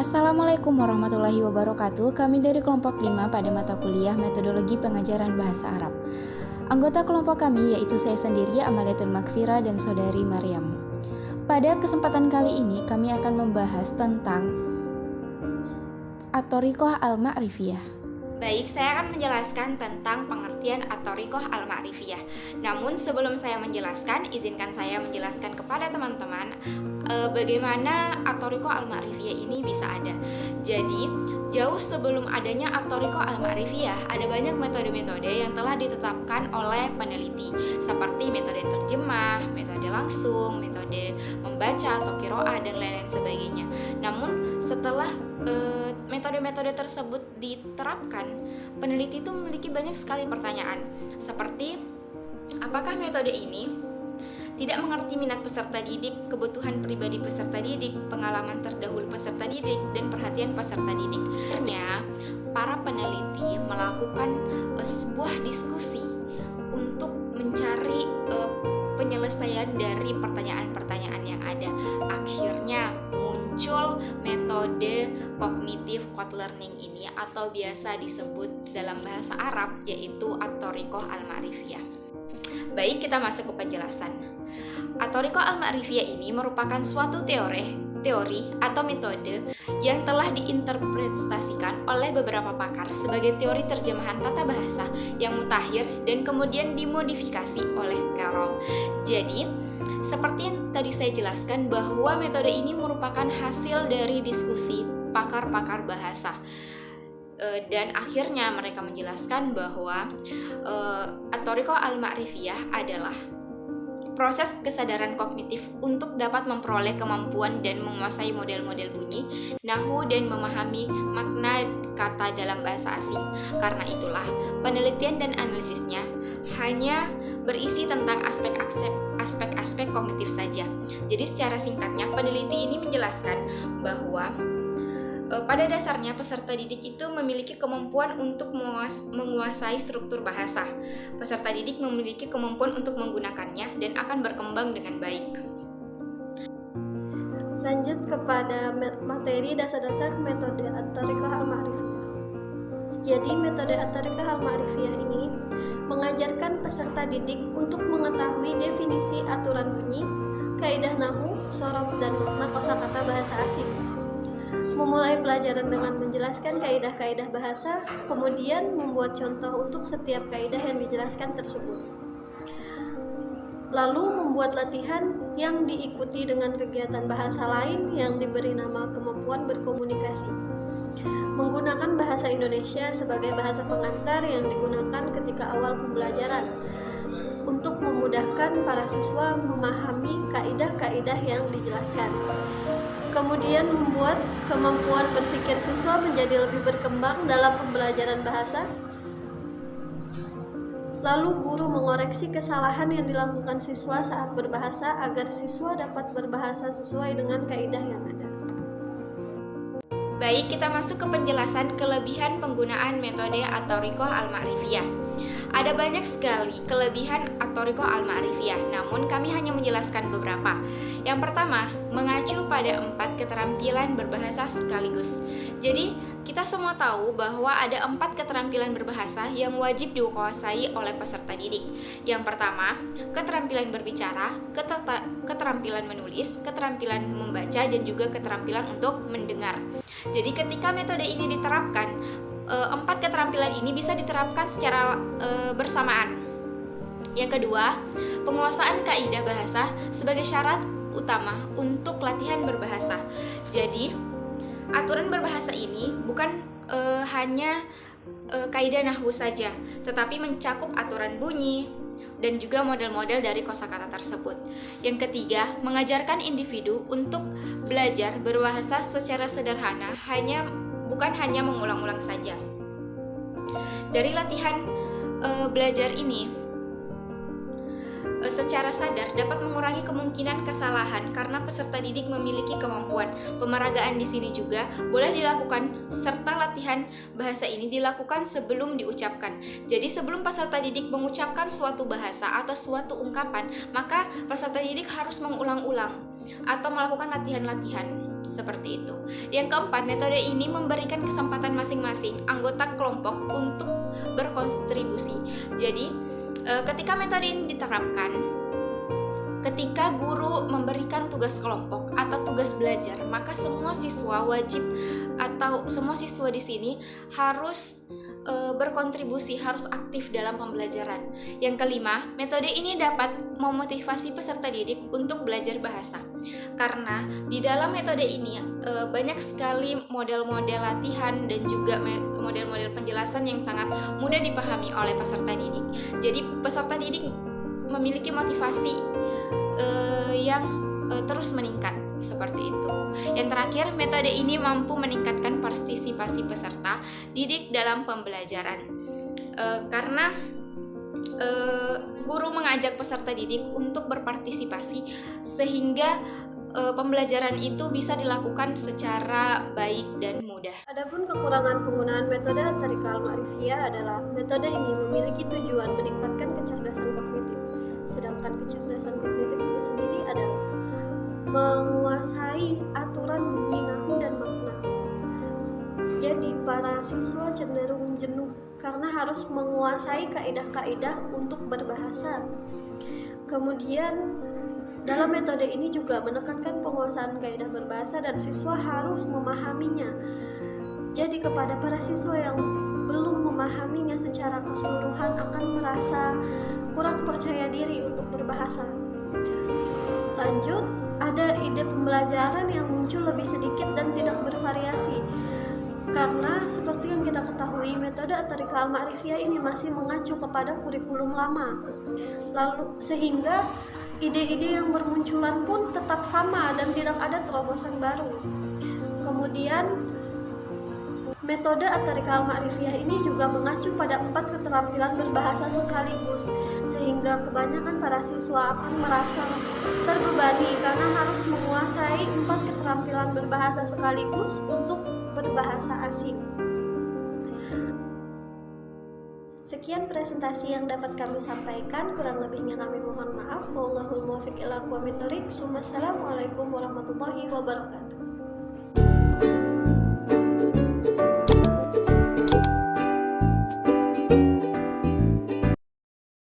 Assalamualaikum warahmatullahi wabarakatuh. Kami dari kelompok 5 pada mata kuliah Metodologi Pengajaran Bahasa Arab. Anggota kelompok kami yaitu saya sendiri, Amaliatul Makfira, dan saudari Maryam. Pada kesempatan kali ini kami akan membahas tentang At-Thariqah Al-Ma'rifiyah. Baik, saya akan menjelaskan tentang pengertian At-Thariqah Al-Ma'rifiyah. Namun sebelum saya menjelaskan, izinkan saya menjelaskan kepada teman-teman bagaimana At-Thariqah Al-Ma'rifiyah ini bisa ada. Jadi, jauh sebelum adanya At-Thariqah Al-Ma'rifiyah, ada banyak metode-metode yang telah ditetapkan oleh peneliti, seperti metode terjemah, metode langsung, metode membaca atau qiraah, dan lain-lain sebagainya. Namun setelah metode-metode tersebut diterapkan, peneliti itu memiliki banyak sekali pertanyaan, seperti apakah metode ini tidak mengerti minat peserta didik, kebutuhan pribadi peserta didik, pengalaman terdahulu peserta didik, dan perhatian peserta didik. Akhirnya, para peneliti melakukan sebuah diskusi untuk mencari penyelesaian dari pertanyaan-pertanyaan yang ada. Akhirnya muncul metode kognitif quote learning ini, atau biasa disebut dalam bahasa Arab yaitu At-Thariqah Al-Ma'rifiyah. Baik, kita masuk ke penjelasan. At-Thariqah Al-Ma'rifiyah ini merupakan suatu teori atau metode yang telah diinterpretasikan oleh beberapa pakar sebagai teori terjemahan tata bahasa yang mutakhir dan kemudian dimodifikasi oleh Carroll. Jadi, seperti yang tadi saya jelaskan, bahwa metode ini merupakan hasil dari diskusi pakar-pakar bahasa. Dan akhirnya mereka menjelaskan bahwa At-Thariqah Al-Ma'rifiyah adalah proses kesadaran kognitif untuk dapat memperoleh kemampuan dan menguasai model-model bunyi, nahwu, dan memahami makna kata dalam bahasa asing. Karena itulah, penelitian dan analisisnya hanya berisi tentang aspek-aspek kognitif saja. Jadi secara singkatnya, peneliti ini menjelaskan bahwa pada dasarnya peserta didik itu memiliki kemampuan untuk menguasai struktur bahasa. Peserta didik memiliki kemampuan untuk menggunakannya dan akan berkembang dengan baik. Lanjut kepada materi dasar-dasar metode At-Thariqah Al-Ma'rifiyah. Jadi metode At-Thariqah Al-Ma'rifiyah ini mengajarkan peserta didik untuk mengetahui definisi aturan bunyi, kaidah nahwu, sorof, dan makna kosakata bahasa asing. Memulai pelajaran dengan menjelaskan kaidah-kaidah bahasa, kemudian membuat contoh untuk setiap kaidah yang dijelaskan tersebut. Lalu membuat latihan yang diikuti dengan kegiatan bahasa lain yang diberi nama kemampuan berkomunikasi. Menggunakan bahasa Indonesia sebagai bahasa pengantar yang digunakan ketika awal pembelajaran untuk memudahkan para siswa memahami kaidah-kaidah yang dijelaskan. Kemudian membuat kemampuan berpikir siswa menjadi lebih berkembang dalam pembelajaran bahasa. Lalu guru mengoreksi kesalahan yang dilakukan siswa saat berbahasa agar siswa dapat berbahasa sesuai dengan kaidah yang ada. Baik, kita masuk ke penjelasan kelebihan penggunaan metode At-Thariqah Al-Ma'rifiyah. Ada banyak sekali kelebihan At-Thariqah Al-Ma'rifiyah, namun kami hanya menjelaskan beberapa. Yang pertama, mengacu pada 4 keterampilan berbahasa sekaligus. Jadi, kita semua tahu bahwa ada 4 keterampilan berbahasa yang wajib dikuasai oleh peserta didik. Yang pertama, keterampilan berbicara, keterampilan menulis, keterampilan membaca, dan juga keterampilan untuk mendengar. Jadi ketika metode ini diterapkan, 4 keterampilan ini bisa diterapkan secara bersamaan. Yang kedua, penguasaan kaidah bahasa sebagai syarat utama untuk latihan berbahasa. Jadi, aturan berbahasa ini bukan hanya kaidah nahwu saja, tetapi mencakup aturan bunyi dan juga model-model dari kosakata tersebut. Yang ketiga, mengajarkan individu untuk belajar berbahasa secara sederhana, bukan hanya mengulang-ulang saja. Dari latihan belajar ini, secara sadar dapat mengurangi kemungkinan kesalahan karena peserta didik memiliki kemampuan. Pemeragaan di sini juga boleh dilakukan, serta latihan bahasa ini dilakukan sebelum diucapkan. Jadi sebelum peserta didik mengucapkan suatu bahasa atau suatu ungkapan, maka peserta didik harus mengulang-ulang atau melakukan latihan-latihan. Seperti itu. Yang keempat, metode ini memberikan kesempatan masing-masing anggota kelompok untuk berkontribusi. Jadi, ketika metode ini diterapkan, ketika guru memberikan tugas kelompok atau tugas belajar, maka semua siswa wajib atau semua siswa di sini harus berkontribusi, harus aktif dalam pembelajaran. Yang kelima, metode ini dapat memotivasi peserta didik untuk belajar bahasa. Karena di dalam metode ini banyak sekali model-model latihan dan juga model-model penjelasan yang sangat mudah dipahami oleh peserta didik. Jadi peserta didik memiliki motivasi yang terus meningkat. Seperti itu. Yang terakhir, metode ini mampu meningkatkan partisipasi peserta didik dalam pembelajaran. Karena guru mengajak peserta didik untuk berpartisipasi sehingga pembelajaran itu bisa dilakukan secara baik dan mudah. Adapun kekurangan penggunaan metode Tariqah Al-Ma'rifiyah adalah metode ini memiliki tujuan meningkatkan kecerdasan kognitif. Sedangkan kecerdasan kognitif itu sendiri adalah menguasai aturan bunyi nahu dan makna. Jadi para siswa cenderung jenuh karena harus menguasai kaidah-kaidah untuk berbahasa. Kemudian dalam metode ini juga menekankan penguasaan kaidah berbahasa dan siswa harus memahaminya. Jadi kepada para siswa yang belum memahaminya secara keseluruhan akan merasa kurang percaya diri untuk berbahasa. Lanjut, ada ide pembelajaran yang muncul lebih sedikit dan tidak bervariasi. Karena seperti yang kita ketahui, metode Tariqah Al-Ma'rifiyah ini masih mengacu kepada kurikulum lama. Lalu sehingga ide-ide yang bermunculan pun tetap sama dan tidak ada terobosan baru. Kemudian metode Tariqah Al-Ma'rifiyah ini juga mengacu pada 4 keterampilan berbahasa sekaligus, sehingga kebanyakan para siswa akan merasa terbebani karena harus menguasai 4 keterampilan berbahasa sekaligus untuk berbahasa asing. Sekian presentasi yang dapat kami sampaikan, kurang lebihnya kami mohon maaf. Wallahul muwaffiq ila aqwamit thoriq. Wassalamualaikum warahmatullahi wabarakatuh.